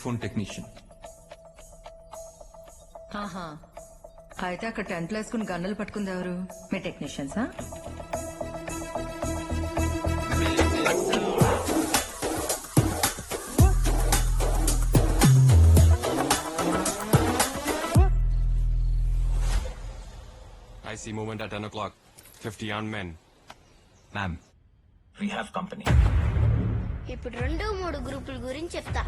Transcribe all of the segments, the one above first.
Telephone technician. ఆహా, అయితే అక్కడ టెంట్లు వేసుకుని గన్నులు పట్టుకుంది ఎవరు? మీ టెక్నీషియన్సా? I see movement at 10 o'clock. 50 armed men. Ma'am, we have company. ఇప్పుడు 2-3 గ్రూపుల గురించి చెప్తా.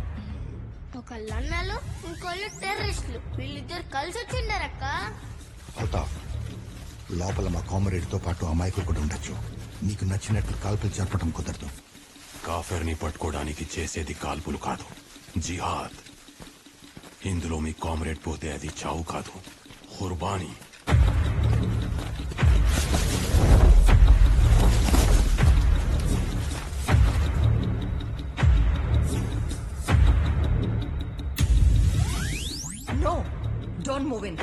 ఒకళ్ళు అన్నలు, ఇంకోళ్ళు టెర్రరిస్టులు. వీళ్ళిద్దరు కలిసి వచ్చిండారక్క. అవుతావ్. లోపల మా కామ్రేడ్ తో పాటు అమాయకులు కూడా ఉండొచ్చు. నీకు నచ్చినట్లు కాల్పులు జరపడం కుదరదు. కాఫెర్ని పట్టుకోవడానికి చేసేది కాల్పులు కాదు, జిహాద్. ఇందులో మీ కామ్రేడ్ పోతే అది చావు కాదు, ఖుర్బానీ. No, don't move in.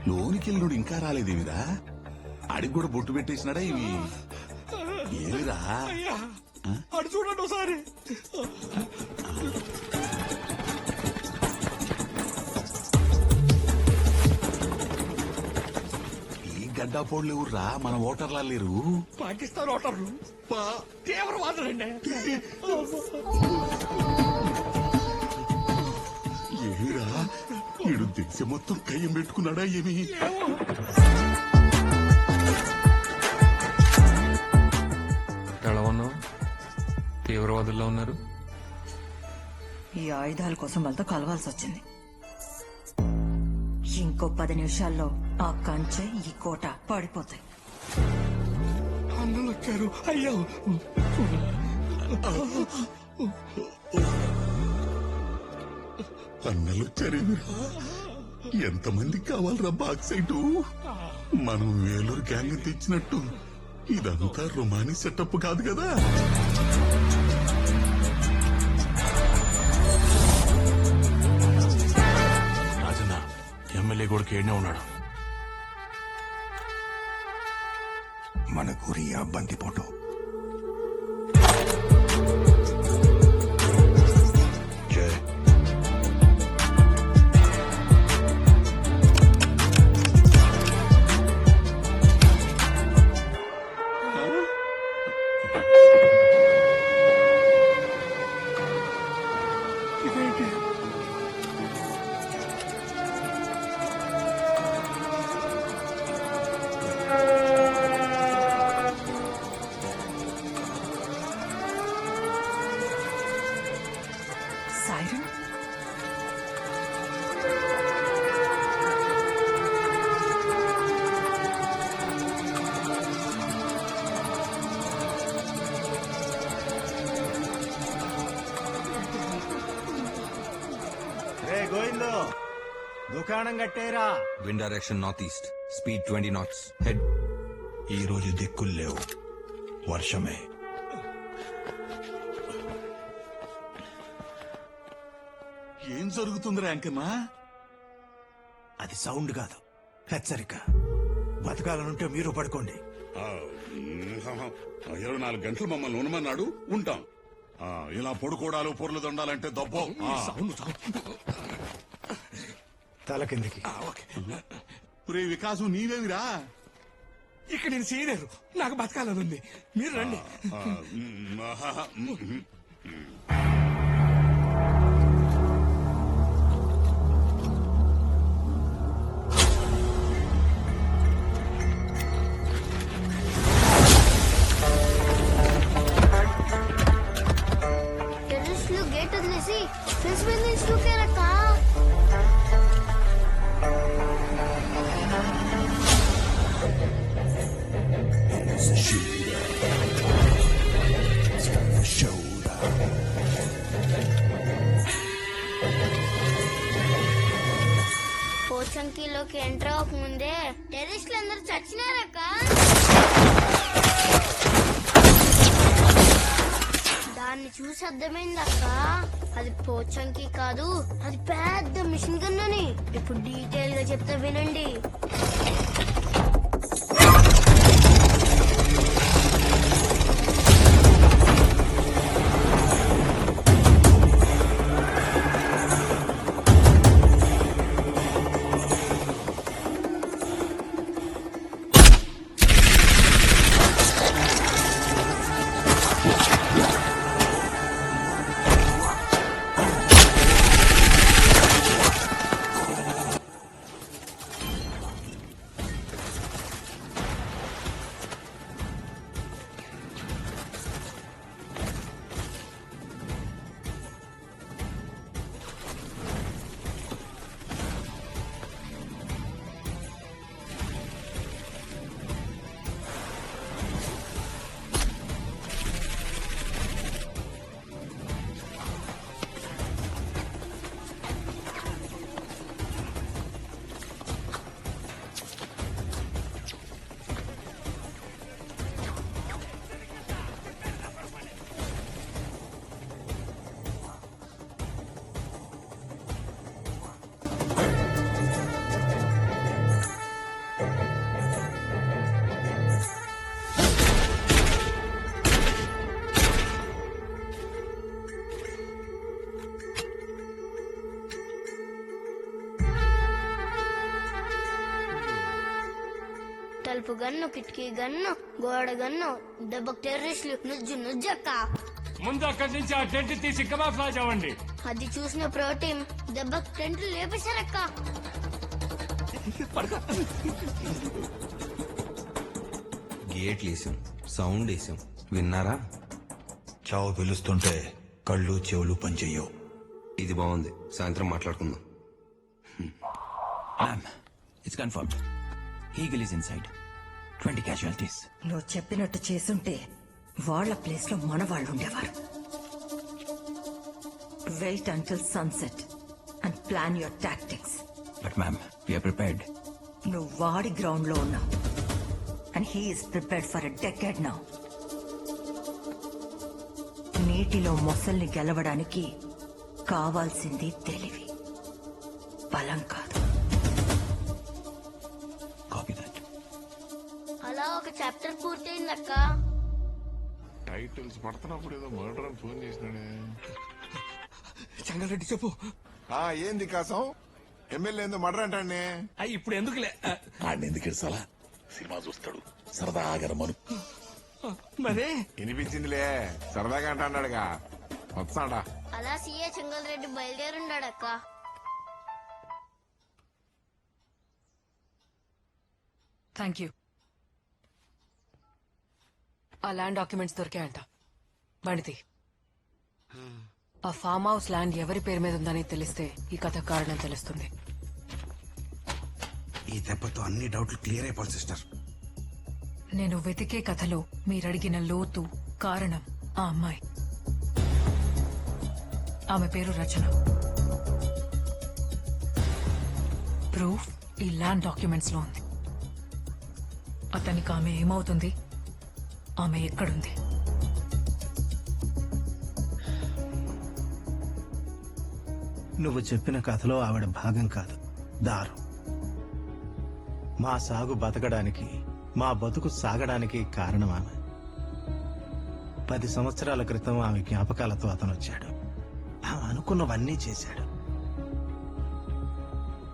లోనికెళ్ళుడు ఇంకా రాలేదేమిరా? అడిగి కూడా బొట్టు పెట్టేసినాడా ఇవి? ఏమిరా? అడు చూడండి ఒకసారి. ఈ గడ్డాపోళ్ళు ఎవర్రా? మన ఓటర్లా లేరు. పాకిస్తాన్ ఓటర్లు తీవ్రవాదులండి. ఏమిరా? ఈడు దేశం మొత్తం కయ్యం పెట్టుకున్నాడా ఏమి? ఎలా ఉన్నావు? తీవ్రవాదుల్లో ఉన్నారు. ఈ ఆయుధాల కోసం వాళ్ళతో కలవాల్సి వచ్చింది. ఇంకో 10 నిమిషాల్లో ఆ కంచె, ఈ కోట పడిపోతాయి. అన్నలు వచ్చారు. అయ్యో, అన్నలు వచ్చారేమిరా? ఎంతమందికి కావాలరా బాక్సైటు? మనం వేలూరు గ్యాంగ్ తెచ్చినట్టు ఇదంతా రొమానీ సెటప్ కాదు కదా. రాజన్న ఎమ్మెల్యే కూడా ఏడే ఉన్నాడు. మన గురి ఆ బందిపోటు. జై. సైరన్? రే గోవిందో, దుకాణం కట్టేరా. Wind direction north east, speed 20 knots. Head. ఈ రోజు దిక్కులు లేవు, వర్షమే. ఏం జరుగుతుందిరా యాంకన్నా? అది సౌండ్ కాదు, హెచ్చరిక. బతకాలనుంటే మీరు పడుకోండి. 24 గంటలు మమ్మల్ని ఉండమన్నాడు, ఉంటాం. ఇలా పొడుకోడాలు పొర్లు దండాలంటే దబ్బో. తల కిందికి. రే వికాసు, నీవేమిరా? ఇక్కడ నేను సీనియర్, నాకు బతకాలని ఉంది. మీరు రండి. టెర్రరిస్టులు గేట్ వదిలేసి ఫెన్స్ మీద నుంచి దూకారక్క. పోచంకిలోకి ఎంటర్ అవ్వక ముందే టెర్రరిస్టులు అందరూ చచ్చినారక్క. దాన్ని చూసి అర్థమైందక్క, అది పోచంకి కాదు, అది పెద్ద మిషన్ గన్ అని. ఇప్పుడు డీటెయిల్ గా చెప్తా వినండి. తలుపు గన్ను కిటికీ గన్ను గోడ గన్ను దెబ్బకు టెర్రరిస్టులు నుజ్జక్క ముందు అక్కడి నుంచి ఆ టెంట్ తీసి కబాఫ్లాజ్ అవ్వండి. అది చూసిన ప్రోటీన్ దెబ్బకు టెంట్లు లేపేశారక్క. గేట్లు వేసాం, సౌండ్ వేసాం, విన్నారా? చావు పిలుస్తుంటే కళ్ళు చెవులు పనిచెయ్యవు. ఇది బాగుంది, సాయంత్రం మాట్లాడుకుందాం. Ma'am, it's confirmed. Eagle is inside. 20 casualties. నువ్వు చెప్పినట్టు చేసుంటే వాళ్ళ ప్లేస్ లో మన వాళ్ళు ఉండేవారు. Wait until sunset and plan your tactics. But ma'am, we are prepared. నువ్వు వాడి గ్రౌండ్ లో ఉన్నావు and he's prepared for a decade now. నీటిలో మొసల్ని గెలవడానికి కావాల్సింది తెలివి, బలం కాదు. Copy that. అలా ఒక చాప్టర్ పూర్తయిందక్క. టైటిల్స్ పడుతున్నప్పుడు ఏదో మర్డర్ అని ఫోన్ చేసినాడే. చెంగల్రెడ్డి చెప్పు. ఏంది కాసం ఎమ్మెల్యే ఏందో మర్డర్ అంటాడే. ఇప్పుడు ఎందుకులే. ఆడిని ఎందుకు ఇడ్సాలా? సినిమా చూస్తాడు సరదాగా రమ్మను. మరే వినిపించిందిలే, సరదాగా అంటా అన్నాడుగా, వస్తాడా? అలా సీఏ చెంగల్ రెడ్డి బయలుదేరుండాడక్క. Thank you. ఆ ల్యాండ్ డాక్యుమెంట్స్ దొరికాయంట. బండితి, ఆ ఫామ్ హౌస్ ల్యాండ్ ఎవరి పేరు మీద ఉందని తెలిస్తే ఈ కథ కారణం తెలుస్తుంది. ఈ దెబ్బతో అన్ని డౌట్లు క్లియర్ అయిపోవాలి సిస్టర్. నేను వెతికే కథలో మీరడిగిన లోతు కారణం ఆ అమ్మాయి. ఆమె పేరు రచన. ప్రూఫ్ ఈ ల్యాండ్ డాక్యుమెంట్స్ లో ఉంది. అతనికి ఆమె ఏమవుతుంది, ఆమె ఎక్కడుంది? నువ్వు చెప్పిన కథలో ఆవిడ భాగం కాదు, దారు. మా సాగు బతకడానికి, మా బతుకు సాగడానికి కారణం ఆమె. 10 సంవత్సరాల క్రితం ఆమె జ్ఞాపకాలతో అతను వచ్చాడు. ఆమె అనుకున్నవన్నీ చేశాడు.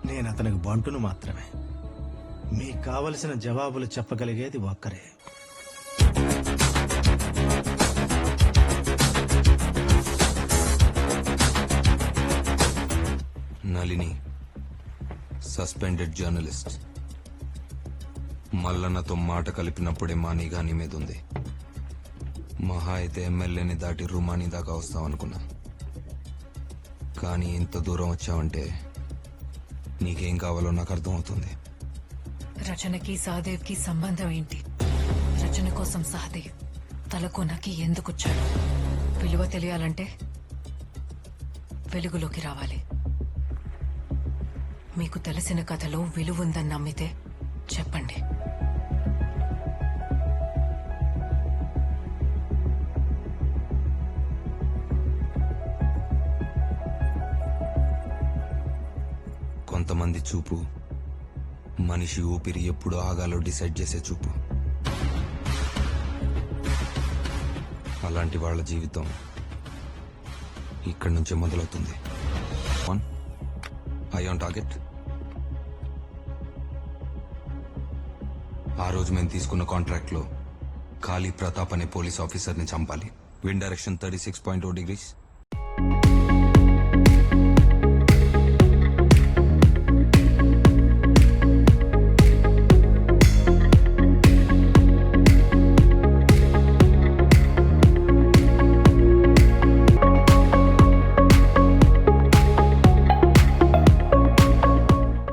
నేను అతనికి బంటును మాత్రమే. మీకు కావలసిన జవాబులు చెప్పగలిగేది ఒక్కరే. Nalini suspended journalist. మల్లన్నతో మాట కలిపినప్పుడే మా నిఘా నీ మీద ఉంది. మహా అయితే ఎమ్మెల్యేని దాటి రుమానీ దాకా వస్తావనుకున్నా, కానీ ఇంత దూరం వచ్చావంటే నీకేం కావాలో నాకు అర్థమవుతుంది. రచనకి సహదేవ్ కి సంబంధం ఏంటి? రచన కోసం సహదేవ్ తలకోనకి ఎందుకొచ్చాడు? విలువ తెలియాలంటే వెలుగులోకి రావాలి. మీకు తెలిసిన కథలో విలువ ఉందని నమ్మితే చెప్పండి. కొంతమంది చూపు మనిషి ఊపిరి ఎప్పుడు ఆగాలో డిసైడ్ చేసే చూపు. అలాంటి వాళ్ళ జీవితం ఇక్కడి నుంచే మొదలవుతుంది. I on target. ఆ రోజు మేము తీసుకున్న కాంట్రాక్ట్ లో కాళీ ప్రతాప్ అనే పోలీస్ ఆఫీసర్ ని చంపాలి. Wind direction 36.0 degrees.